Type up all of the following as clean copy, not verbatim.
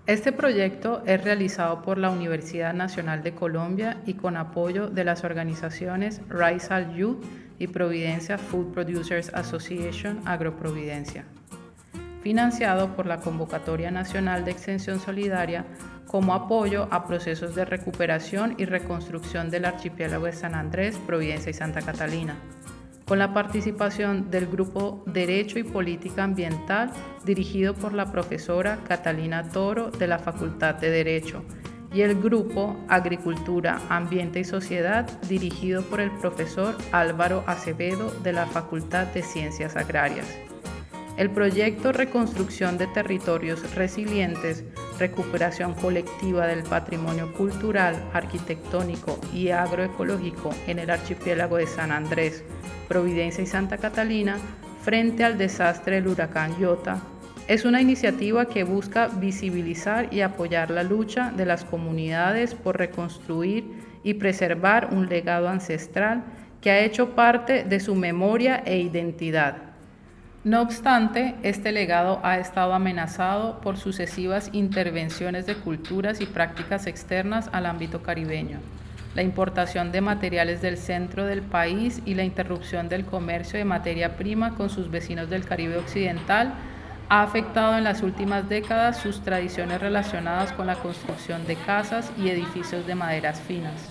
Este proyecto es realizado por la Universidad Nacional de Colombia y con apoyo de las organizaciones Raizal Youth y Providencia Food Producers Association Agroprovidencia, financiado por la Convocatoria Nacional de Extensión Solidaria como apoyo a procesos de recuperación y reconstrucción del archipiélago de San Andrés, Providencia y Santa Catalina, con la participación del Grupo Derecho y Política Ambiental dirigido por la profesora Catalina Toro de la Facultad de Derecho y el Grupo Agricultura, Ambiente y Sociedad dirigido por el profesor Álvaro Acevedo de la Facultad de Ciencias Agrarias. El proyecto Reconstrucción de Territorios Resilientes, recuperación colectiva del patrimonio cultural, arquitectónico y agroecológico en el archipiélago de San Andrés, Providencia y Santa Catalina frente al desastre del huracán Iota, es una iniciativa que busca visibilizar y apoyar la lucha de las comunidades por reconstruir y preservar un legado ancestral que ha hecho parte de su memoria e identidad. No obstante, este legado ha estado amenazado por sucesivas intervenciones de culturas y prácticas externas al ámbito caribeño, la importación de materiales del centro del país y la interrupción del comercio de materia prima con sus vecinos del Caribe Occidental ha afectado en las últimas décadas sus tradiciones relacionadas con la construcción de casas y edificios de maderas finas.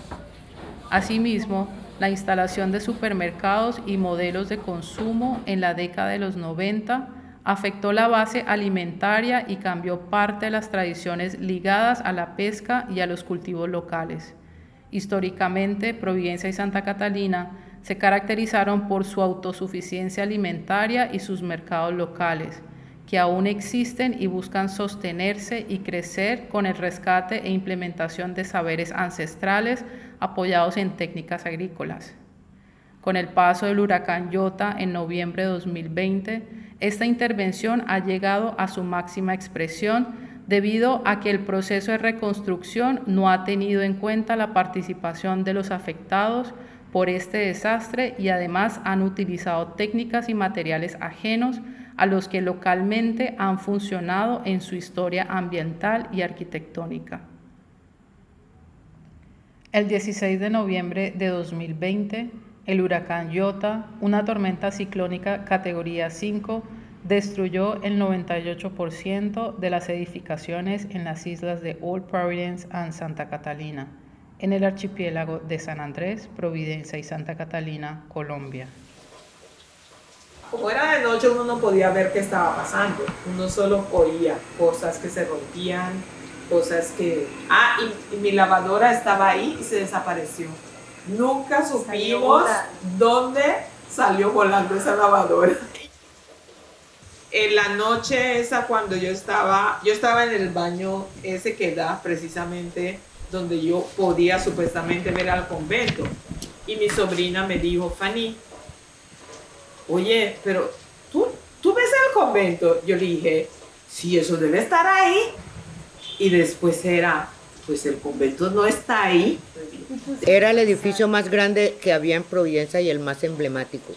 Asimismo, la instalación de supermercados y modelos de consumo en la década de los 90 afectó la base alimentaria y cambió parte de las tradiciones ligadas a la pesca y a los cultivos locales. Históricamente, Providencia y Santa Catalina se caracterizaron por su autosuficiencia alimentaria y sus mercados locales, que aún existen y buscan sostenerse y crecer con el rescate e implementación de saberes ancestrales apoyados en técnicas agrícolas. Con el paso del huracán Iota en noviembre de 2020, esta intervención ha llegado a su máxima expresión debido a que el proceso de reconstrucción no ha tenido en cuenta la participación de los afectados por este desastre y además han utilizado técnicas y materiales ajenos a los que localmente han funcionado en su historia ambiental y arquitectónica. El 16 de noviembre de 2020, el huracán Iota, una tormenta ciclónica categoría 5, destruyó el 98% de las edificaciones en las islas de Old Providence and Santa Catalina, en el archipiélago de San Andrés, Providencia y Santa Catalina, Colombia. Como era de noche, uno no podía ver qué estaba pasando, uno solo oía cosas que se rompían, cosas que... y mi lavadora estaba ahí y se desapareció. Nunca supimos dónde salió volando esa lavadora. En la noche esa, cuando yo estaba en el baño ese que da precisamente donde yo podía supuestamente ver al convento. Y mi sobrina me dijo, Fanny, oye, pero ¿tú ves el convento? Yo le dije, sí, eso debe estar ahí. Y después pues el convento no está ahí. Era el edificio más grande que había en Providencia y el más emblemático.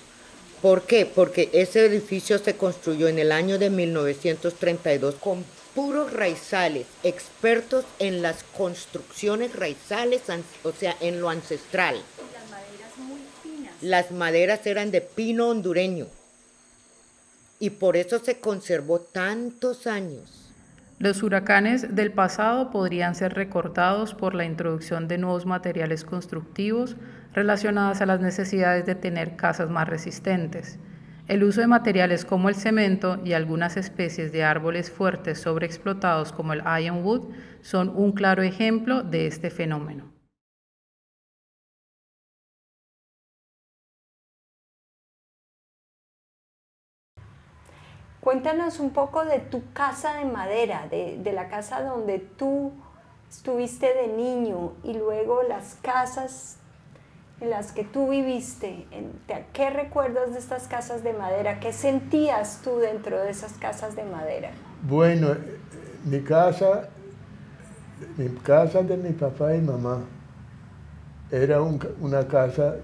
¿Por qué? Porque ese edificio se construyó en el año de 1932 con puros raizales, expertos en las construcciones raizales, o sea, en lo ancestral. Y las maderas muy finas. Las maderas eran de pino hondureño y por eso se conservó tantos años. Los huracanes del pasado podrían ser recortados por la introducción de nuevos materiales constructivos relacionados a las necesidades de tener casas más resistentes. El uso de materiales como el cemento y algunas especies de árboles fuertes sobreexplotados como el ironwood son un claro ejemplo de este fenómeno. Cuéntanos un poco de tu casa de madera, de la casa donde tú estuviste de niño y luego las casas en las que tú viviste. ¿Qué recuerdas de estas casas de madera? ¿Qué sentías tú dentro de esas casas de madera? Bueno, mi casa de mi papá y mamá era una casa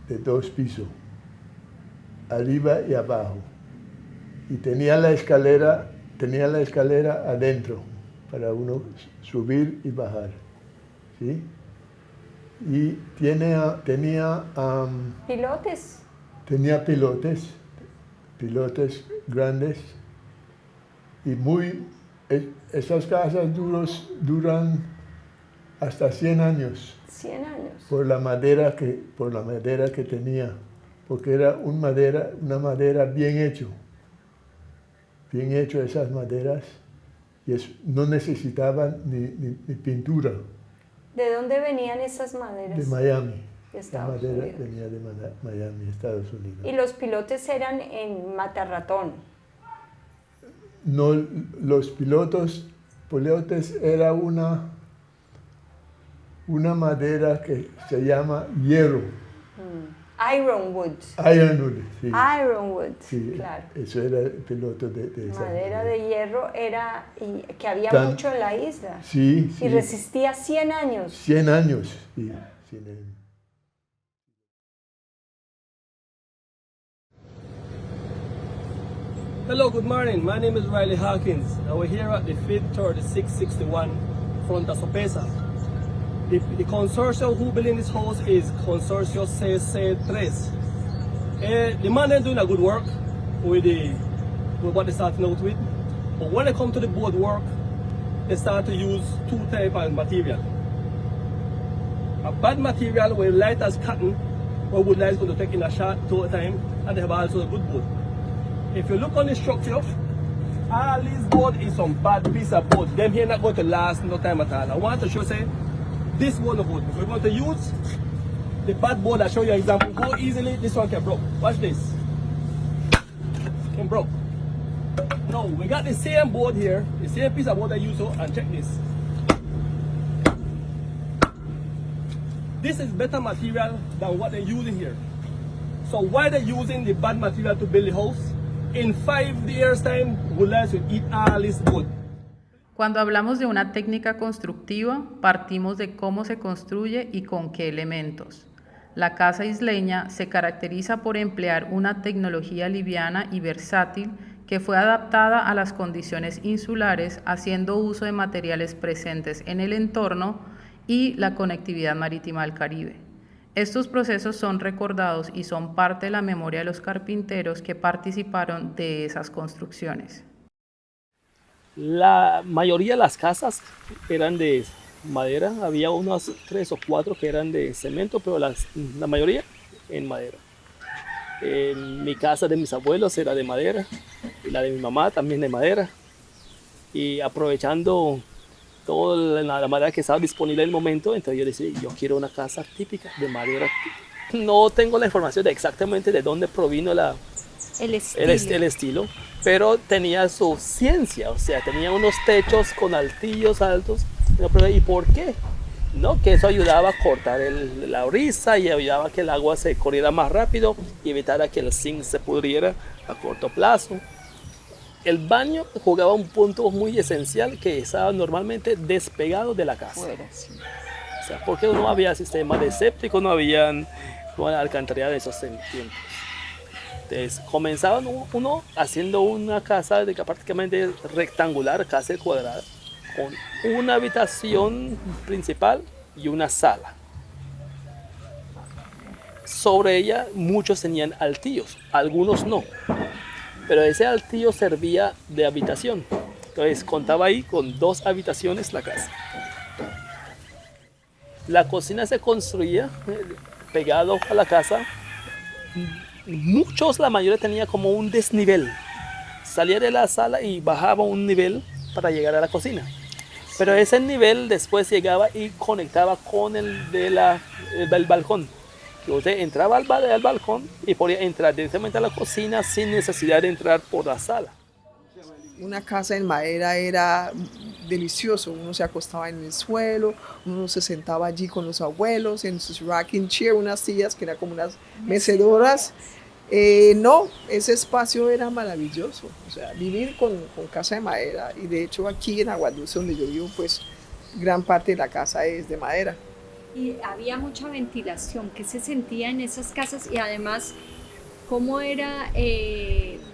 de 2 pisos, arriba y abajo. Y tenía la escalera adentro, para uno subir y bajar, ¿sí? Y tenía ¿Pilotes? tenía pilotes grandes y esas casas duran hasta 100 años 100 años. por la madera que tenía, porque era una madera bien hecho esas maderas y no necesitaban ni pintura. ¿De dónde venían esas maderas? De Miami. De La Estados madera Unidos. venía de Miami, Estados Unidos. Y los pilotes eran en Matarratón. No, los pilotes era una madera que se llama hierro. Ironwood. Ironwood, sí. Ironwood, Sí, claro. eso era el piloto de esa Madera de hierro era, y que había Tan- mucho en la isla. Sí, sí. Y resistía 100 años. 100 años, sí. 100 años. Hello, good morning. My name is Riley Hawkins, and we're here at the 53661 front of Sopesa. The consortium who building this house is Consorcio CC3. The man is doing a good work with what they're starting out with, but when they come to the board work, they start to use two types of material. A bad material where light as cotton, where wood light is going to take in a short time, and they have also a good board. If you look on the structure, all this board is some bad piece of board. Them here not going to last no time at all. I want to show say this one of board. If we're going to use the bad board, I'll show you an example how easily this one can broke. Watch this. Can broke. Now we got the same board here, the same piece of board I use, and check this. This is better material than what they're using here. So why they're using the bad material to build the house? In 5 years' time, Woodlands will eat all this wood. Cuando hablamos de una técnica constructiva, partimos de cómo se construye y con qué elementos. La casa isleña se caracteriza por emplear una tecnología liviana y versátil que fue adaptada a las condiciones insulares, haciendo uso de materiales presentes en el entorno y la conectividad marítima del Caribe. Estos procesos son recordados y son parte de la memoria de los carpinteros que participaron de esas construcciones. La mayoría de las casas eran de madera, había unas 3 o 4 que eran de cemento, pero la mayoría en madera. Mi casa de mis abuelos era de madera, y la de mi mamá también de madera. Y aprovechando toda la madera que estaba disponible en el momento, entonces yo decía, yo quiero una casa típica de madera. No tengo la información de exactamente de dónde provino el estilo, pero tenía su ciencia, o sea, tenía unos techos con altillos altos. ¿Y por qué? ¿No? Que eso ayudaba a cortar la brisa y ayudaba a que el agua se corriera más rápido y evitara que el zinc se pudriera a corto plazo. El baño jugaba un punto muy esencial que estaba normalmente despegado de la casa. Fuera, sí. O sea, porque no había sistema de séptico, no había alcantarillado en esos tiempos. Entonces, comenzaban uno haciendo una casa prácticamente rectangular, casi cuadrada, con una habitación principal y una sala. Sobre ella muchos tenían altillos, algunos no. Pero ese altillo servía de habitación. Entonces contaba ahí con 2 habitaciones la casa. La cocina se construía pegado a la casa. La mayoría tenía como un desnivel. Salía de la sala y bajaba un nivel para llegar a la cocina. Pero ese nivel después llegaba y conectaba con el del balcón. Que usted entraba al balcón y podía entrar directamente a la cocina sin necesidad de entrar por la sala. Una casa en madera era delicioso, uno se acostaba en el suelo, uno se sentaba allí con los abuelos en sus rocking chair, unas sillas que eran como unas mecedoras. No, ese espacio era maravilloso, o sea, vivir con casa de madera, y de hecho aquí en Aguadulce, donde yo vivo, pues gran parte de la casa es de madera. Y había mucha ventilación. ¿Qué se sentía en esas casas? Y además, ¿cómo era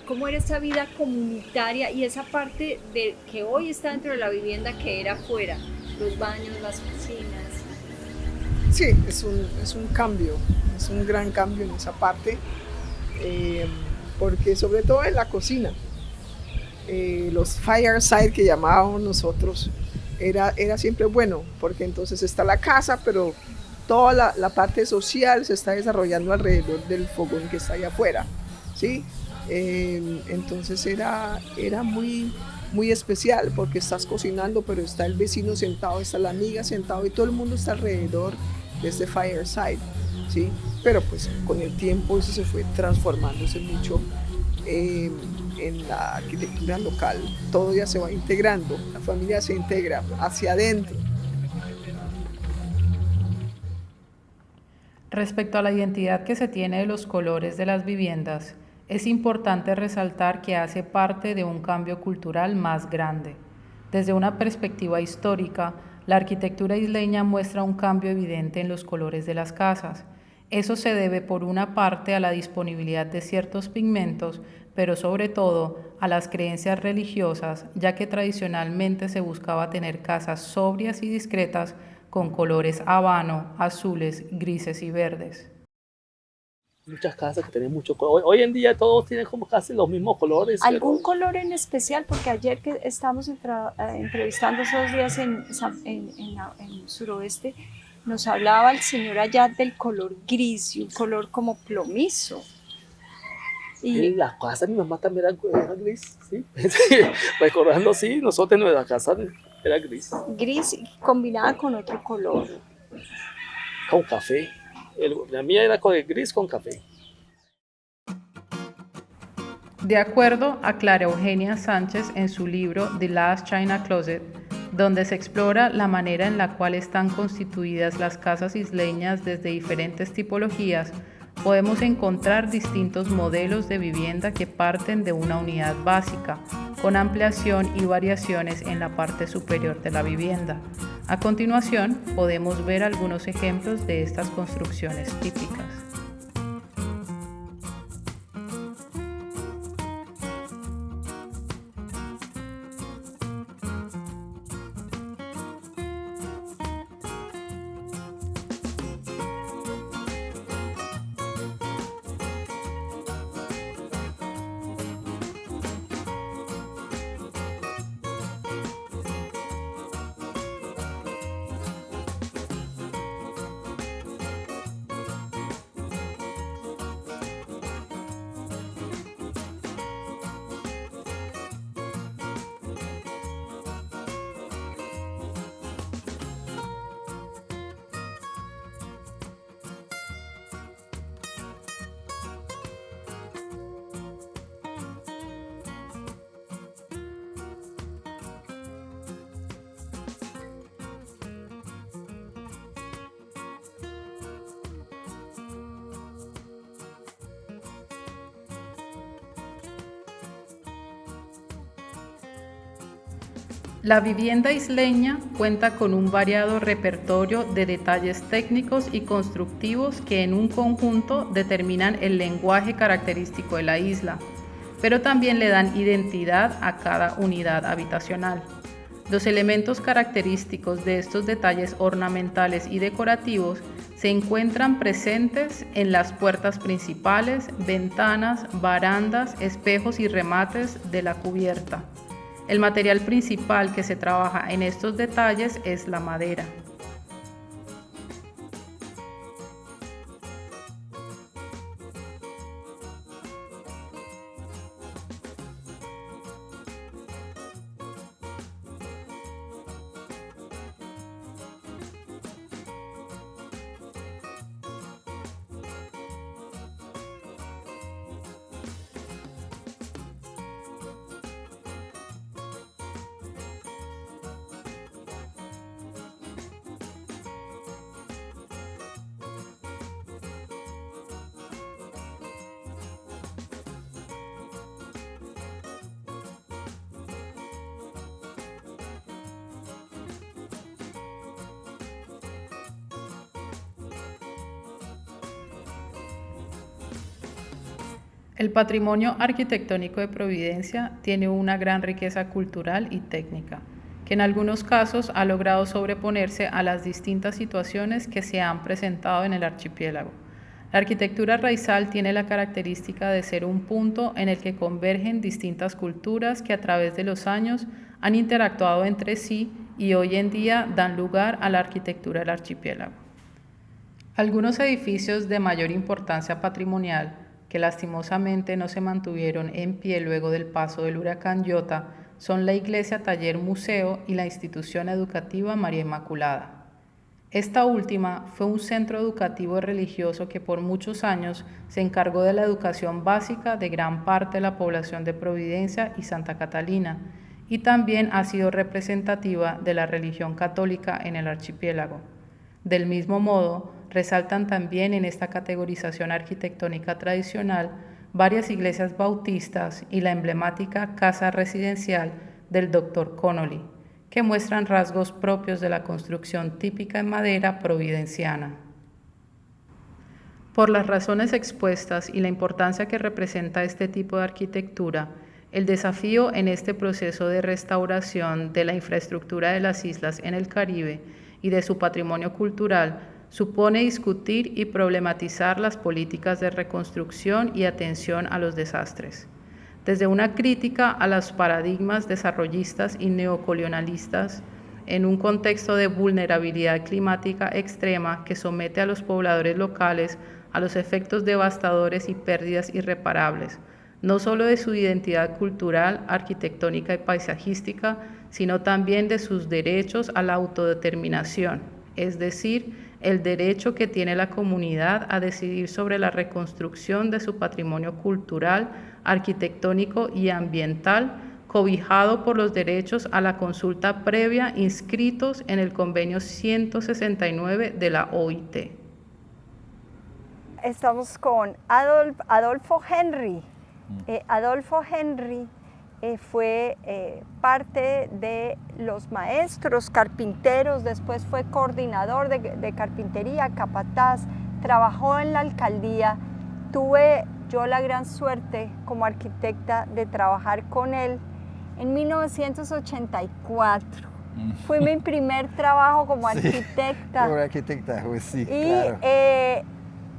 cómo era esa vida comunitaria y esa parte de que hoy está dentro de la vivienda que era afuera, los baños, las cocinas. Sí, es un cambio, es un gran cambio en esa parte, porque sobre todo en la cocina, los fireside que llamábamos nosotros, era siempre bueno, porque entonces está la casa, pero toda la parte social se está desarrollando alrededor del fogón que está allá afuera, ¿sí? Entonces era muy, muy especial porque estás cocinando, pero está el vecino sentado, está la amiga sentado y todo el mundo está alrededor de ese fireside, ¿sí? Pero pues con el tiempo eso se fue transformándose mucho en la arquitectura local. Todo ya se va integrando, la familia se integra hacia adentro. Respecto a la identidad que se tiene de los colores de las viviendas, es importante resaltar que hace parte de un cambio cultural más grande. Desde una perspectiva histórica, la arquitectura isleña muestra un cambio evidente en los colores de las casas. Eso se debe por una parte a la disponibilidad de ciertos pigmentos, pero sobre todo a las creencias religiosas, ya que tradicionalmente se buscaba tener casas sobrias y discretas con colores habano, azules, grises y verdes. Muchas casas que tienen mucho color. Hoy en día todos tienen como casi los mismos colores. ¿Algún pero color en especial? Porque ayer que estábamos entrevistando esos días en Suroeste, nos hablaba el señor allá del color gris y un color como plomizo. Y la casa de mi mamá también era gris, ¿sí? Recordando, sí, nosotros en nuestra casa era gris. Gris combinada con otro color. Con café. La mía era con gris con café. De acuerdo a Clara Eugenia Sánchez en su libro The Last China Closet, donde se explora la manera en la cual están constituidas las casas isleñas desde diferentes tipologías, podemos encontrar distintos modelos de vivienda que parten de una unidad básica, con ampliación y variaciones en la parte superior de la vivienda. A continuación, podemos ver algunos ejemplos de estas construcciones típicas. La vivienda isleña cuenta con un variado repertorio de detalles técnicos y constructivos que en un conjunto determinan el lenguaje característico de la isla, pero también le dan identidad a cada unidad habitacional. Los elementos característicos de estos detalles ornamentales y decorativos se encuentran presentes en las puertas principales, ventanas, barandas, espejos y remates de la cubierta. El material principal que se trabaja en estos detalles es la madera. El patrimonio arquitectónico de Providencia tiene una gran riqueza cultural y técnica, que en algunos casos ha logrado sobreponerse a las distintas situaciones que se han presentado en el archipiélago. La arquitectura raizal tiene la característica de ser un punto en el que convergen distintas culturas que a través de los años han interactuado entre sí y hoy en día dan lugar a la arquitectura del archipiélago. Algunos edificios de mayor importancia patrimonial, que lastimosamente no se mantuvieron en pie luego del paso del huracán Iota, son la Iglesia Taller Museo y la Institución Educativa María Inmaculada. Esta última fue un centro educativo religioso que por muchos años se encargó de la educación básica de gran parte de la población de Providencia y Santa Catalina, y también ha sido representativa de la religión católica en el archipiélago. Del mismo modo, resaltan también en esta categorización arquitectónica tradicional varias iglesias bautistas y la emblemática casa residencial del Dr. Connolly, que muestran rasgos propios de la construcción típica en madera providenciana. Por las razones expuestas y la importancia que representa este tipo de arquitectura, el desafío en este proceso de restauración de la infraestructura de las islas en el Caribe y de su patrimonio cultural supone discutir y problematizar las políticas de reconstrucción y atención a los desastres. Desde una crítica a los paradigmas desarrollistas y neocolonialistas en un contexto de vulnerabilidad climática extrema que somete a los pobladores locales a los efectos devastadores y pérdidas irreparables, no solo de su identidad cultural, arquitectónica y paisajística, sino también de sus derechos a la autodeterminación, es decir, el derecho que tiene la comunidad a decidir sobre la reconstrucción de su patrimonio cultural, arquitectónico y ambiental, cobijado por los derechos a la consulta previa inscritos en el Convenio 169 de la OIT. Estamos con Adolfo Henry. Adolfo Henry fue parte de los maestros carpinteros, después fue coordinador de carpintería, capataz, trabajó en la alcaldía. Tuve yo la gran suerte como arquitecta de trabajar con él en 1984. Fue mi primer trabajo como arquitecta. Como arquitecta, pues sí, y claro.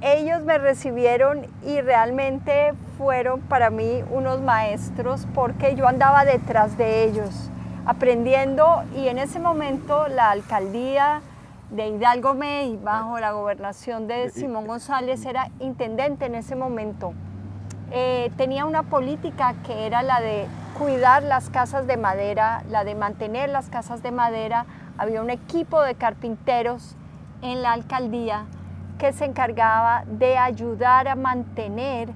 Ellos me recibieron y realmente fueron para mí unos maestros porque yo andaba detrás de ellos aprendiendo, y en ese momento la alcaldía de Hidalgo May, bajo la gobernación de Simón González, era intendente en ese momento. Tenía una política que era la de cuidar las casas de madera, la de mantener las casas de madera. Había un equipo de carpinteros en la alcaldía que se encargaba de ayudar a mantener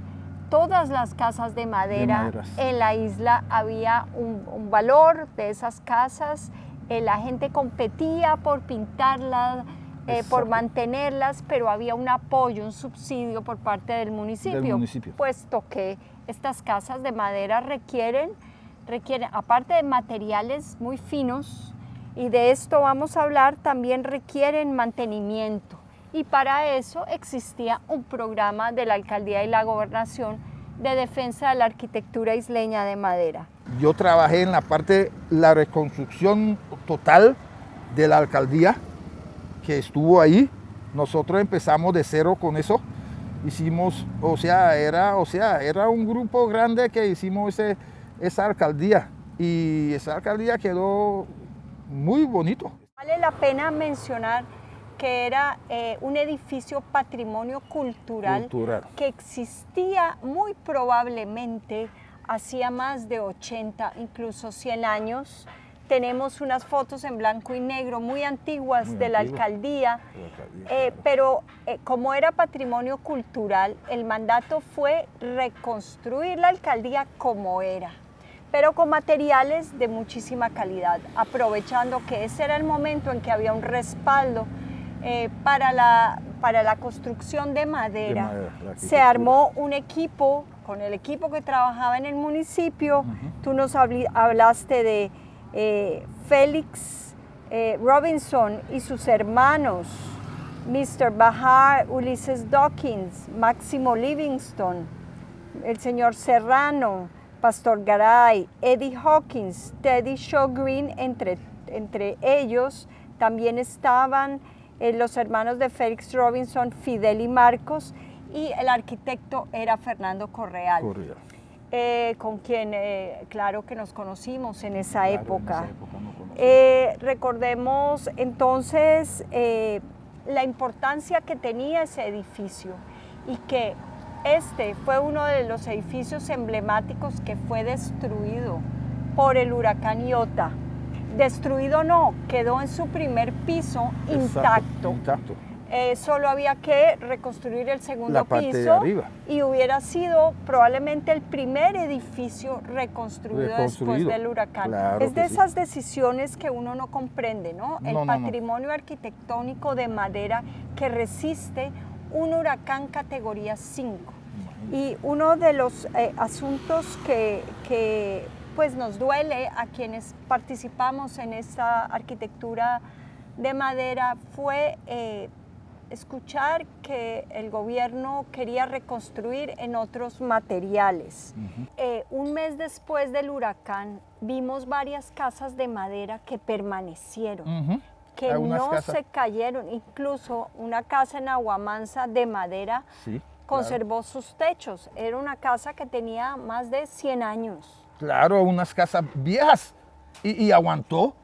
todas las casas de madera en la isla. Había un valor de esas casas, la gente competía por pintarlas, por mantenerlas, pero había un apoyo, un subsidio por parte del municipio, puesto que estas casas de madera requieren, aparte de materiales muy finos, y de esto vamos a hablar, también requieren mantenimiento. Y para eso existía un programa de la alcaldía y la gobernación de defensa de la arquitectura isleña de madera. Yo trabajé en la parte, la reconstrucción total de la alcaldía que estuvo ahí. Nosotros empezamos de cero con eso. Hicimos, era un grupo grande que hicimos esa alcaldía, y esa alcaldía quedó muy bonito. Vale la pena mencionar que era un edificio patrimonio cultural que existía muy probablemente hacía más de 80, incluso 100 años. Tenemos unas fotos en blanco y negro muy antiguas de la alcaldía, pero como era patrimonio cultural, el mandato fue reconstruir la alcaldía como era, pero con materiales de muchísima calidad, aprovechando que ese era el momento en que había un respaldo para la construcción de madera. Se armó un equipo, con el equipo que trabajaba en el municipio. Tú nos hablaste de Félix Robinson y sus hermanos, Mr. Bahar, Ulises Dawkins, Máximo Livingston, el señor Serrano, Pastor Garay, Eddie Hawkins, Teddy Shogren, entre ellos también estaban los hermanos de Félix Robinson, Fidel y Marcos, y el arquitecto era Fernando Correal. Con quien, claro que nos conocimos en esa época. Recordemos entonces la importancia que tenía ese edificio y que este fue uno de los edificios emblemáticos que fue destruido por el huracán Iota. Destruido no, quedó en su primer piso intacto. Solo había que reconstruir el segundo piso y hubiera sido probablemente el primer edificio reconstruido después del huracán. Claro, es de esas decisiones que uno no comprende, ¿no? El patrimonio arquitectónico de madera que resiste un huracán categoría 5. Y uno de los asuntos que pues nos duele a quienes participamos en esta arquitectura de madera fue escuchar que el gobierno quería reconstruir en otros materiales. Un mes después del huracán vimos varias casas de madera que permanecieron, que no se cayeron. Incluso una casa en Aguamansa de madera conservó sus techos. Era una casa que tenía más de 100 años. Claro, unas casas viejas y aguantó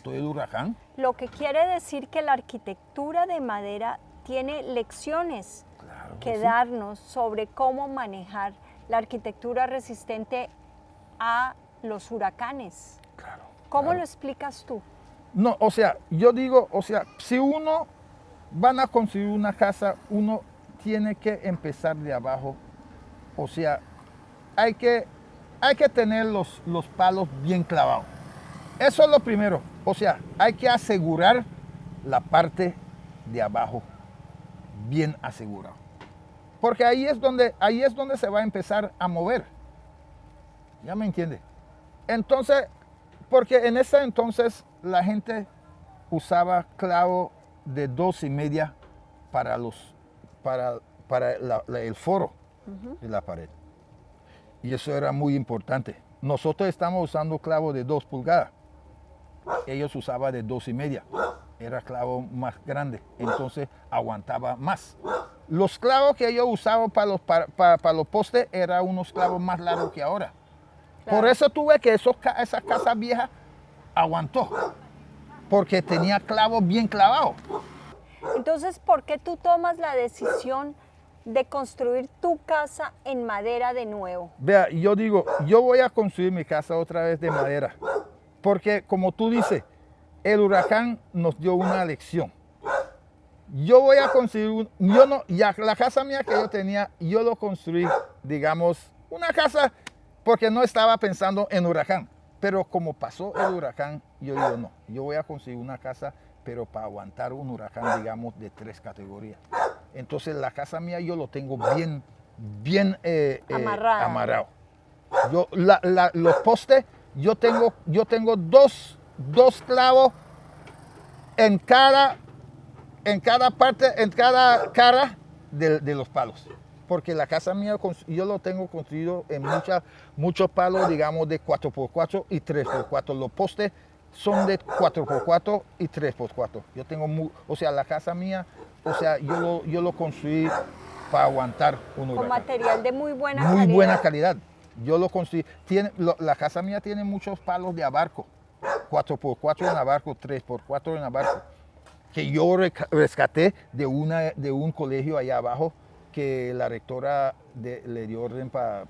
el huracán. Lo que quiere decir que la arquitectura de madera tiene lecciones que darnos sobre cómo manejar la arquitectura resistente a los huracanes. ¿Cómo lo explicas tú? No, o sea, yo digo, o sea, si uno van a construir una casa, uno tiene que empezar de abajo. O sea, hay que tener los palos bien clavados. Eso es lo primero. O sea, hay que asegurar la parte de abajo bien asegurado. Porque ahí es donde se va a empezar a mover. ¿Ya me entiende? Entonces, porque en ese entonces la gente usaba clavo de 2,5 para el foro de la pared. Y eso era muy importante. Nosotros estamos usando clavo de 2 pulgadas. Ellos usaban de 2,5. Era clavo más grande, entonces aguantaba más. Los clavos que ellos usaban para los postes eran unos clavos más largos que ahora. Por eso tuve que esa casa vieja aguantó, porque tenía clavos bien clavados. Entonces, ¿por qué tú tomas la decisión de construir tu casa en madera de nuevo? Vea, yo digo, yo voy a construir mi casa otra vez de madera, porque como tú dices, el huracán nos dio una lección. Yo voy a construir, la casa mía que yo tenía, yo lo construí, digamos, una casa porque no estaba pensando en huracán. Pero como pasó el huracán, yo digo, no, yo voy a construir una casa, pero para aguantar un huracán, digamos, de 3 categorías. Entonces la casa mía yo lo tengo bien amarrado. Los postes, yo tengo dos clavos en cada cara de los palos. Porque la casa mía yo lo tengo construido en muchos palos, digamos, de 4x4 y 3x4. Los postes son de 4x4 y 3x4. Yo tengo, o sea, la casa mía, o sea, yo lo construí para aguantar un huracán. Con material de muy buena calidad. Muy buena calidad. Yo lo construí. La casa mía tiene muchos palos de abarco. 4x4 en abarco, 3x4 en abarco. Que yo rescaté de un colegio allá abajo, que la rectora le dio orden para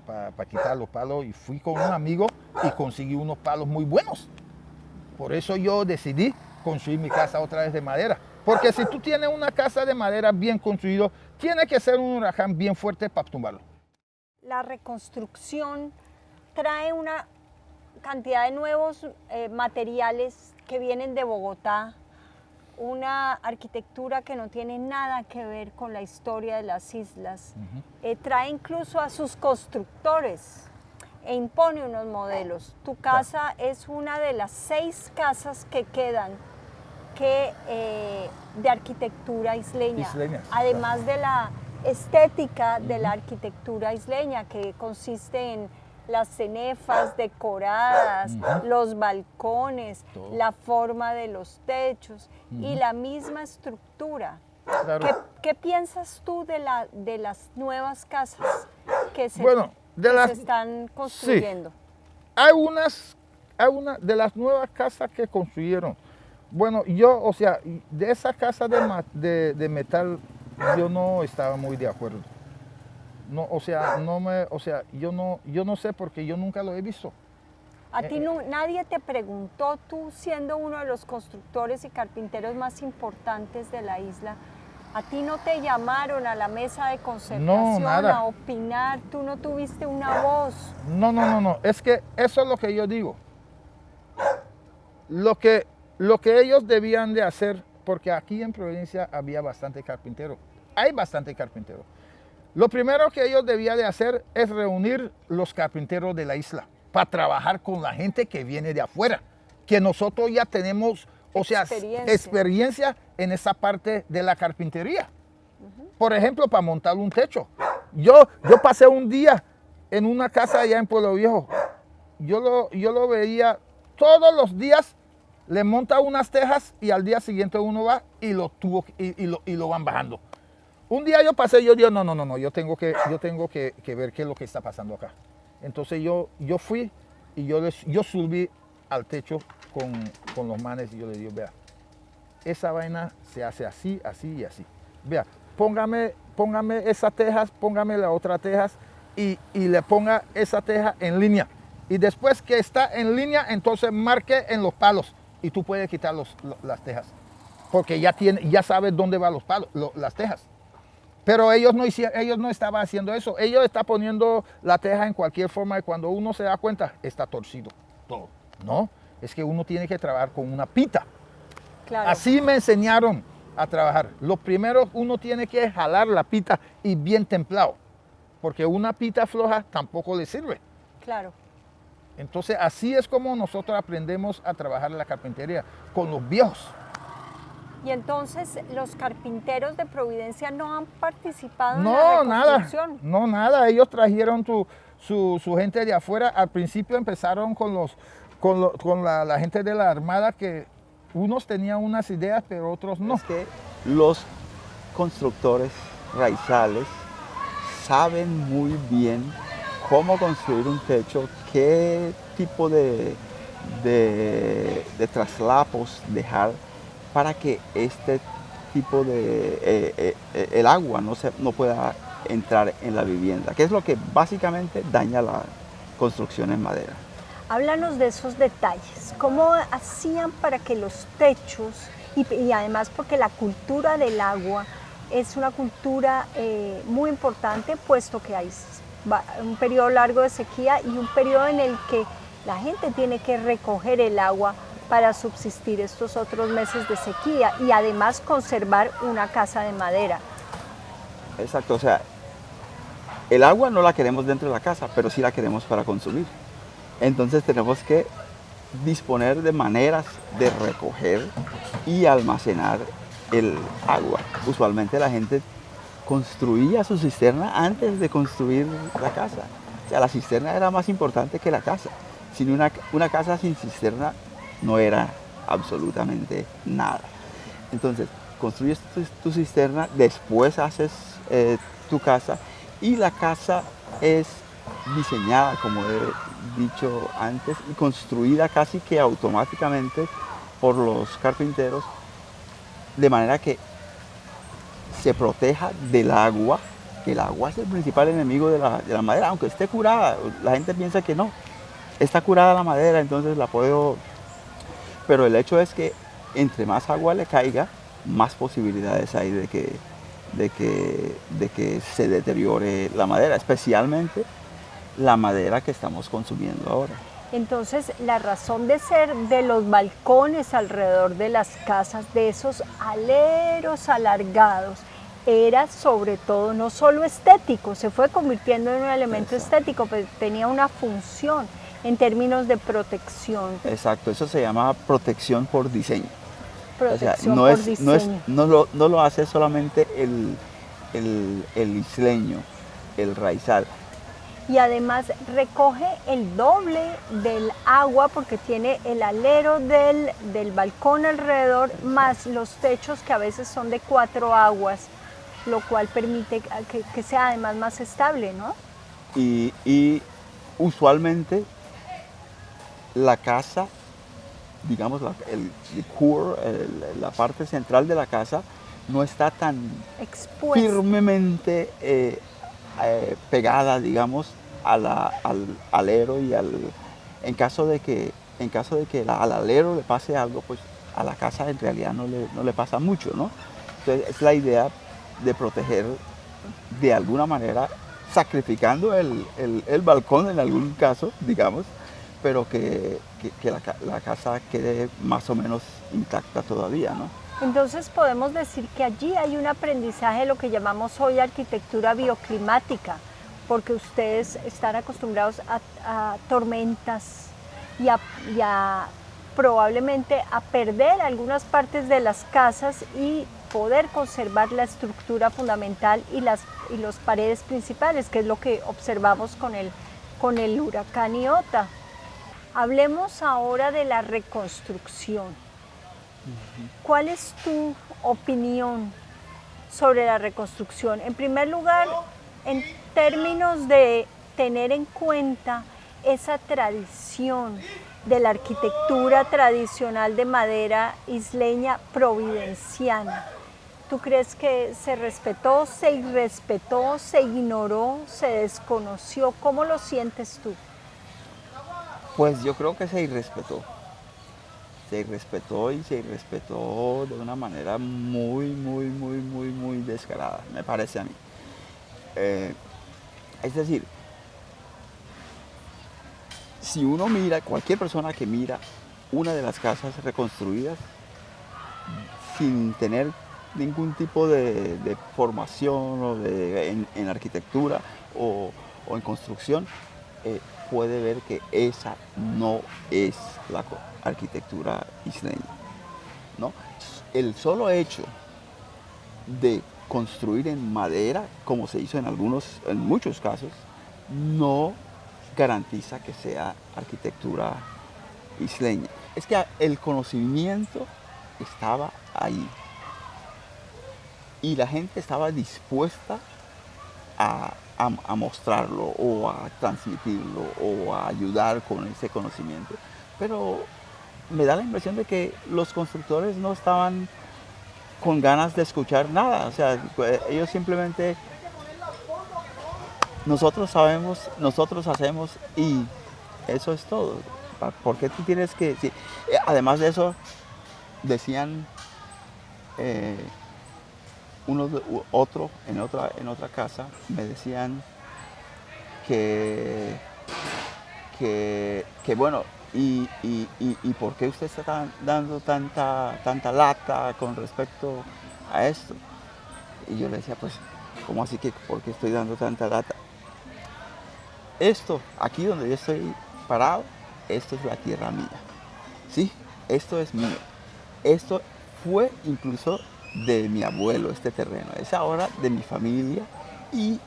quitar los palos, y fui con un amigo y conseguí unos palos muy buenos. Por eso yo decidí construir mi casa otra vez de madera. Porque si tú tienes una casa de madera bien construida, tiene que ser un huracán bien fuerte para tumbarlo. La reconstrucción trae una cantidad de nuevos materiales que vienen de Bogotá, una arquitectura que no tiene nada que ver con la historia de las islas. Trae incluso a sus constructores e impone unos modelos. Tu casa es una de las 6 casas que quedan de arquitectura isleña, además de la estética de la arquitectura isleña, que consiste en las cenefas decoradas, los balcones, la forma de los techos y la misma estructura. Claro. ¿Qué piensas tú de las nuevas casas que se, Bueno, se están construyendo? Sí. Hay una de las nuevas casas que construyeron. Bueno, yo, o sea, de esa casa de metal, yo no estaba muy de acuerdo. No, o sea, yo no sé porque yo nunca lo he visto. A ti nadie te preguntó, tú siendo uno de los constructores y carpinteros más importantes de la isla, ¿a ti no te llamaron a la mesa de concertación a opinar? ¿Tú no tuviste una voz? No, es que eso es lo que yo digo. Lo que ellos debían de hacer, porque aquí en Providencia había bastante carpintero, hay bastante carpintero. Lo primero que ellos debían de hacer es reunir los carpinteros de la isla para trabajar con la gente que viene de afuera, que nosotros ya tenemos, o sea, experiencia en esa parte de la carpintería. Por ejemplo, para montar un techo. Yo pasé un día en una casa allá en Pueblo Viejo. Yo lo veía todos los días, le monta unas tejas y al día siguiente uno va y lo van bajando. Un día yo pasé, yo digo, no, yo tengo que ver qué es lo que está pasando acá. Entonces yo fui y yo subí al techo con los manes y yo le digo, vea, esa vaina se hace así, así y así. Vea, póngame esas tejas, póngame la otra tejas y le ponga esa teja en línea. Y después que está en línea, entonces marque en los palos y tú puedes quitar las tejas. Porque ya sabes dónde van los palos, las tejas. Pero ellos no estaban haciendo eso. Ellos están poniendo la teja en cualquier forma y cuando uno se da cuenta, está torcido todo. No, es que uno tiene que trabajar con una pita. Claro. Así me enseñaron a trabajar. Lo primero, uno tiene que jalar la pita y bien templado. Porque una pita floja tampoco le sirve. Claro. Entonces, así es como nosotros aprendemos a trabajar la carpintería, con los viejos. Y entonces, ¿los carpinteros de Providencia no han participado en la reconstrucción? No, nada. Ellos trajeron su gente de afuera. Al principio empezaron con la gente de la Armada, que unos tenían unas ideas, pero otros no. Es que los constructores raizales saben muy bien cómo construir un techo, qué tipo de traslapos dejar para que este tipo de el agua no pueda entrar en la vivienda, que es lo que básicamente daña la construcción en madera. Háblanos de esos detalles, cómo hacían para que los techos, y además porque la cultura del agua es una cultura muy importante, puesto que hay un periodo largo de sequía y un periodo en el que la gente tiene que recoger el agua para subsistir estos otros meses de sequía y además conservar una casa de madera. Exacto, o sea, el agua no la queremos dentro de la casa, pero sí la queremos para consumir. Entonces tenemos que disponer de maneras de recoger y almacenar el agua. Usualmente la gente construía su cisterna antes de construir la casa. O sea, la cisterna era más importante que la casa. Sin una casa sin cisterna no era absolutamente nada. Entonces, construyes tu cisterna, después haces tu casa y la casa es diseñada, como he dicho antes, y construida casi que automáticamente por los carpinteros, de manera que se proteja del agua, que el agua es el principal enemigo de la madera, aunque esté curada. La gente piensa que no, está curada la madera, entonces la puedo... Pero el hecho es que entre más agua le caiga, más posibilidades hay de que se deteriore la madera, especialmente la madera que estamos consumiendo ahora. Entonces, la razón de ser de los balcones alrededor de las casas, de esos aleros alargados, era sobre todo no solo estético, se fue convirtiendo en un elemento estético, pero tenía una función en términos de protección. Exacto, eso se llama protección por diseño. Protección o sea, por diseño. No lo hace solamente el isleño, el raizal. Y además recoge el doble del agua porque tiene el alero del balcón alrededor, más los techos que a veces son de 4 aguas, lo cual permite que sea además más estable, ¿no? Y usualmente la casa, digamos, el core, la parte central de la casa, no está tan expuesta, firmemente pegada, digamos, al alero y en caso de que al alero le pase algo, pues a la casa en realidad no le pasa mucho, ¿no? Entonces es la idea de proteger de alguna manera, sacrificando el balcón en algún caso, digamos, pero que la casa quede más o menos intacta todavía, ¿no? Entonces podemos decir que allí hay un aprendizaje de lo que llamamos hoy arquitectura bioclimática, porque ustedes están acostumbrados a tormentas y probablemente a perder algunas partes de las casas y poder conservar la estructura fundamental y las paredes principales, que es lo que observamos con el huracán Iota. Hablemos ahora de la reconstrucción. ¿Cuál es tu opinión sobre la reconstrucción? En primer lugar, en términos de tener en cuenta esa tradición de la arquitectura tradicional de madera isleña providenciana. ¿Tú crees que se respetó, se irrespetó, se ignoró, se desconoció? ¿Cómo lo sientes tú? Pues yo creo que se irrespetó. Se irrespetó y se irrespetó de una manera muy descarada, me parece a mí. Es decir, si uno mira, cualquier persona que mira una de las casas reconstruidas sin tener ningún tipo de formación o en arquitectura o en construcción, puede ver que esa no es la arquitectura isleña, ¿no? El solo hecho de construir en madera, como se hizo en muchos casos, no garantiza que sea arquitectura isleña. Es que el conocimiento estaba ahí y la gente estaba dispuesta a mostrarlo o a transmitirlo o a ayudar con ese conocimiento. Pero me da la impresión de que los constructores no estaban con ganas de escuchar nada. O sea, ellos simplemente, nosotros sabemos, nosotros hacemos y eso es todo. ¿Por qué tú tienes que...? Sí. Además de eso, decían en otra casa, me decían que bueno, y ¿por qué usted está dando tanta lata con respecto a esto? Y yo le decía, pues, ¿cómo así que por qué estoy dando tanta lata? Esto, aquí donde yo estoy parado, esto es la tierra mía, ¿sí? Esto es mío. Esto fue incluso de mi abuelo, este terreno. Es ahora de mi familia y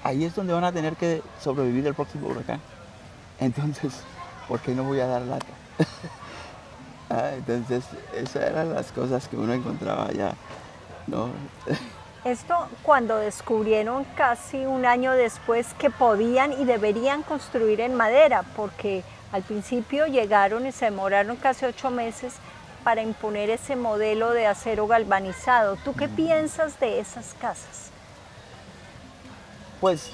ahí es donde van a tener que sobrevivir el próximo huracán. Entonces, ¿por qué no voy a dar lata? Entonces, esas eran las cosas que uno encontraba allá, ¿no? Esto cuando descubrieron casi un año después que podían y deberían construir en madera, porque al principio llegaron y se demoraron casi 8 meses para imponer ese modelo de acero galvanizado. ¿Tú qué piensas de esas casas? Pues,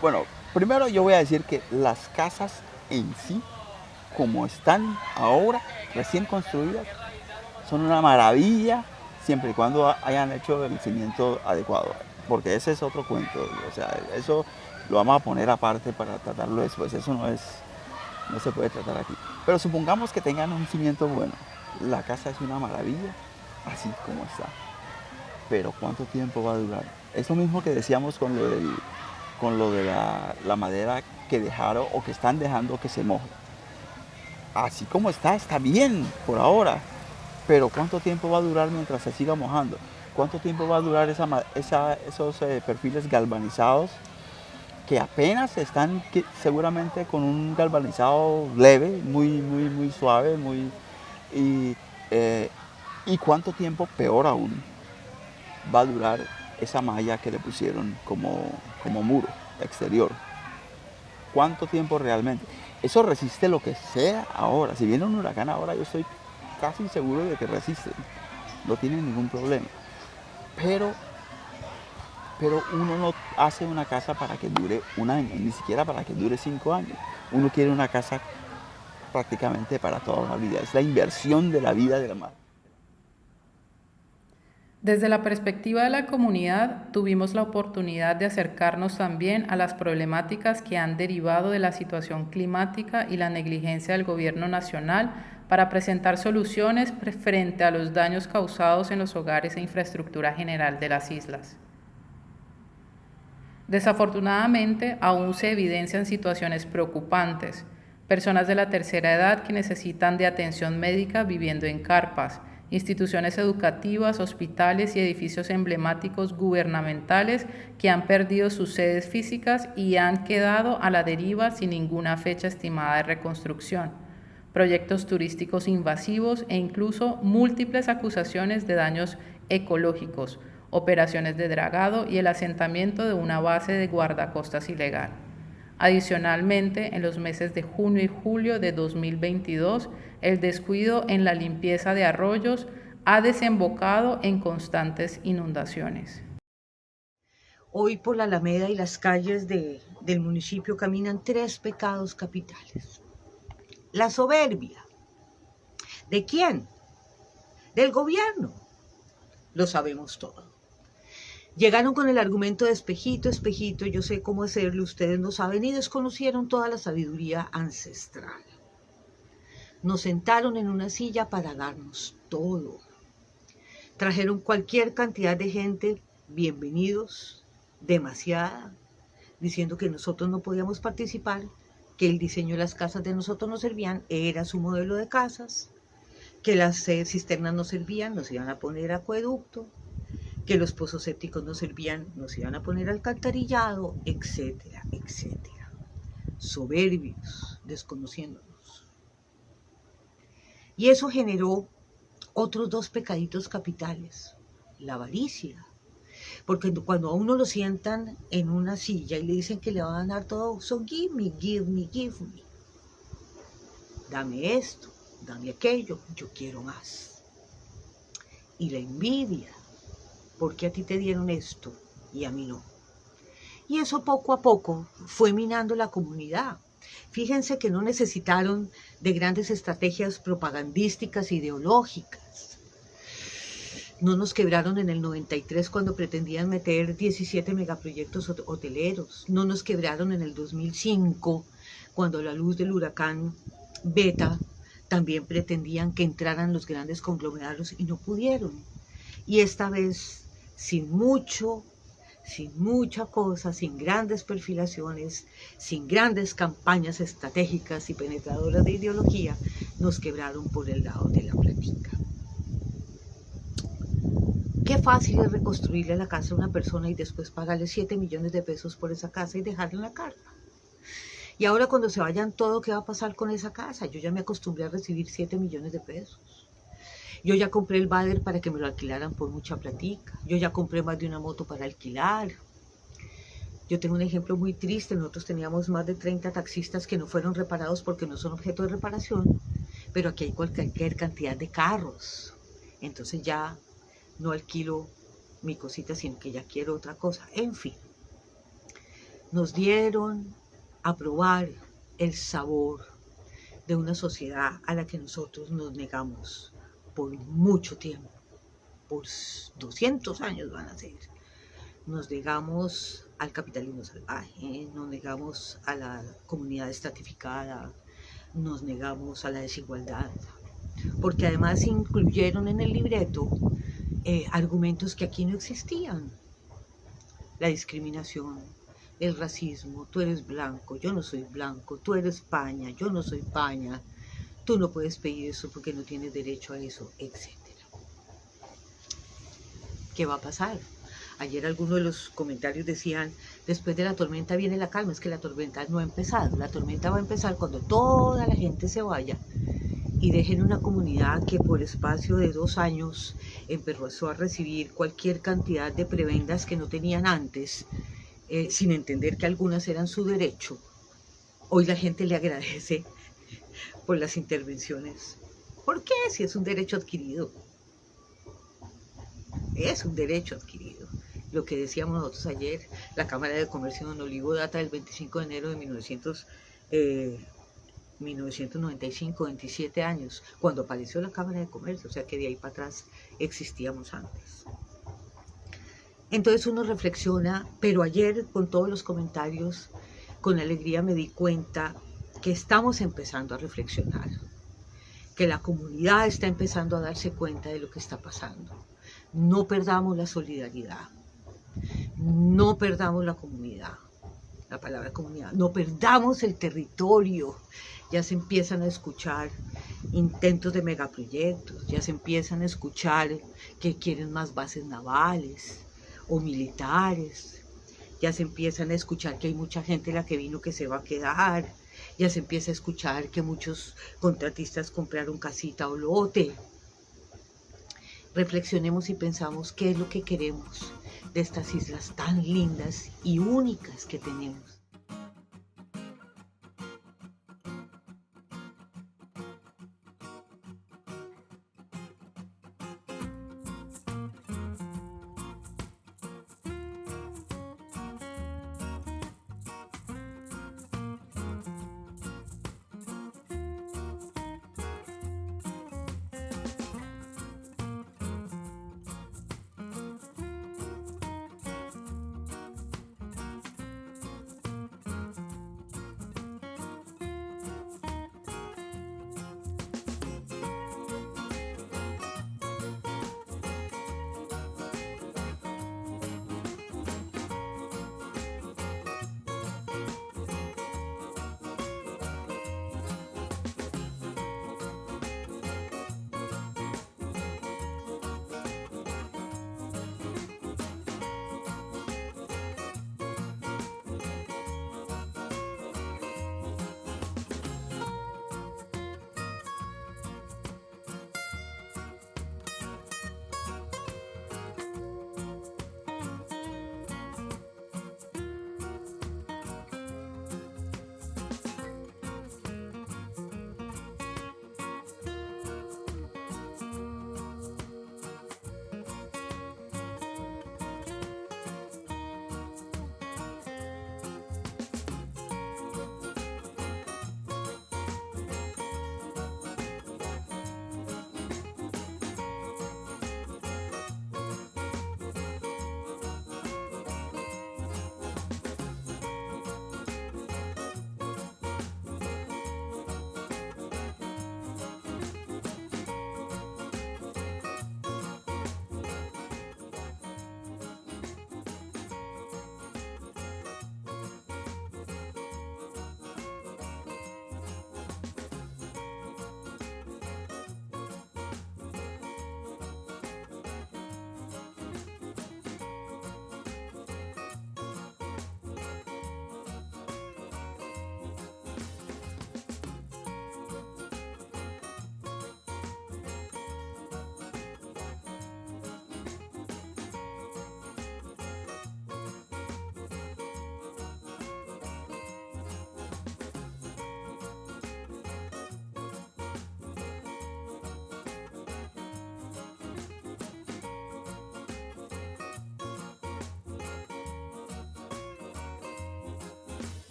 bueno, primero yo voy a decir que las casas en sí, como están ahora, recién construidas, son una maravilla siempre y cuando hayan hecho el cimiento adecuado, porque ese es otro cuento. O sea, eso lo vamos a poner aparte para tratarlo después. Eso no se puede tratar aquí. Pero supongamos que tengan un cimiento bueno. La casa es una maravilla, así como está. Pero ¿cuánto tiempo va a durar? Es lo mismo que decíamos con lo de la madera que dejaron o que están dejando que se moje. Así como está bien por ahora. Pero ¿cuánto tiempo va a durar mientras se siga mojando? ¿Cuánto tiempo va a durar esos perfiles galvanizados que apenas están seguramente con un galvanizado leve, muy suave, y cuánto tiempo, peor aún, va a durar esa malla que le pusieron como muro exterior? ¿Cuánto tiempo realmente? Eso resiste lo que sea ahora. Si viene un huracán ahora, yo estoy casi seguro de que resiste. No tiene ningún problema. Pero uno no hace una casa para que dure un año, ni siquiera para que dure 5 años. Uno quiere una casa prácticamente para toda la vida. Es la inversión de la vida de la madre. Desde la perspectiva de la comunidad, tuvimos la oportunidad de acercarnos también a las problemáticas que han derivado de la situación climática y la negligencia del gobierno nacional para presentar soluciones frente a los daños causados en los hogares e infraestructura general de las islas. Desafortunadamente, aún se evidencian situaciones preocupantes, personas de la tercera edad que necesitan de atención médica viviendo en carpas, instituciones educativas, hospitales y edificios emblemáticos gubernamentales que han perdido sus sedes físicas y han quedado a la deriva sin ninguna fecha estimada de reconstrucción, proyectos turísticos invasivos e incluso múltiples acusaciones de daños ecológicos, operaciones de dragado y el asentamiento de una base de guardacostas ilegal. Adicionalmente, en los meses de junio y julio de 2022, el descuido en la limpieza de arroyos ha desembocado en constantes inundaciones. Hoy por la Alameda y las calles del municipio caminan 3 pecados capitales. La soberbia. ¿De quién? Del gobierno. Lo sabemos todo. Llegaron con el argumento de espejito, espejito, yo sé cómo hacerlo, ustedes no saben, y desconocieron toda la sabiduría ancestral. Nos sentaron en una silla para darnos todo. Trajeron cualquier cantidad de gente, bienvenidos, demasiada, diciendo que nosotros no podíamos participar, que el diseño de las casas de nosotros no servían, era su modelo de casas, que las cisternas no servían, nos iban a poner acueducto, que los pozos sépticos no servían, nos iban a poner alcantarillado, etcétera, etcétera. Soberbios, desconociéndonos. Y eso generó otros 2 pecaditos capitales, la avaricia. Porque cuando a uno lo sientan en una silla y le dicen que le van a dar todo, so give me, give me, give me. Dame esto, dame aquello, yo quiero más. Y la envidia. ¿Por qué a ti te dieron esto y a mí no? Y eso poco a poco fue minando la comunidad. Fíjense que no necesitaron de grandes estrategias propagandísticas, ideológicas. No nos quebraron en el 93 cuando pretendían meter 17 megaproyectos hoteleros. No nos quebraron en el 2005 cuando a la luz del huracán Beta también pretendían que entraran los grandes conglomerados y no pudieron. Y esta vez, sin mucha cosa, sin grandes perfilaciones, sin grandes campañas estratégicas y penetradoras de ideología, nos quebraron por el lado de la plática. Qué fácil es reconstruirle la casa a una persona y después pagarle 7 millones de pesos por esa casa y dejarla en la carpa. Y ahora cuando se vayan todo, ¿qué va a pasar con esa casa? Yo ya me acostumbré a recibir 7 millones de pesos. Yo ya compré el Bader para que me lo alquilaran por mucha platica. Yo ya compré más de una moto para alquilar. Yo tengo un ejemplo muy triste. Nosotros teníamos más de 30 taxistas que no fueron reparados porque no son objeto de reparación. Pero aquí hay cualquier cantidad de carros. Entonces ya no alquilo mi cosita, sino que ya quiero otra cosa. En fin, nos dieron a probar el sabor de una sociedad a la que nosotros nos negamos por mucho tiempo, por 200 años van a ser. Nos negamos al capitalismo salvaje, nos negamos a la comunidad estratificada, nos negamos a la desigualdad, porque además incluyeron en el libreto argumentos que aquí no existían. La discriminación, el racismo, tú eres blanco, yo no soy blanco, tú eres paña, yo no soy paña, tú no puedes pedir eso porque no tienes derecho a eso, etc. ¿Qué va a pasar? Ayer algunos de los comentarios decían, después de la tormenta viene la calma. Es que la tormenta no ha empezado. La tormenta va a empezar cuando toda la gente se vaya y dejen una comunidad que por espacio de 2 años empezó a recibir cualquier cantidad de prebendas que no tenían antes, sin entender que algunas eran su derecho. Hoy la gente le agradece por las intervenciones. ¿Por qué? Si es un derecho adquirido. Es un derecho adquirido. Lo que decíamos nosotros ayer, la Cámara de Comercio de Don Olivo data del 25 de enero de 1995, 27 años, cuando apareció la Cámara de Comercio, o sea que de ahí para atrás existíamos antes. Entonces uno reflexiona, pero ayer con todos los comentarios, con alegría me di cuenta que estamos empezando a reflexionar, que la comunidad está empezando a darse cuenta de lo que está pasando. No perdamos la solidaridad, no perdamos la comunidad, la palabra comunidad, no perdamos el territorio. Ya se empiezan a escuchar intentos de megaproyectos, ya se empiezan a escuchar que quieren más bases navales o militares, ya se empiezan a escuchar que hay mucha gente la que vino que se va a quedar, ya se empieza a escuchar que muchos contratistas compraron casita o lote. Reflexionemos y pensamos qué es lo que queremos de estas islas tan lindas y únicas que tenemos.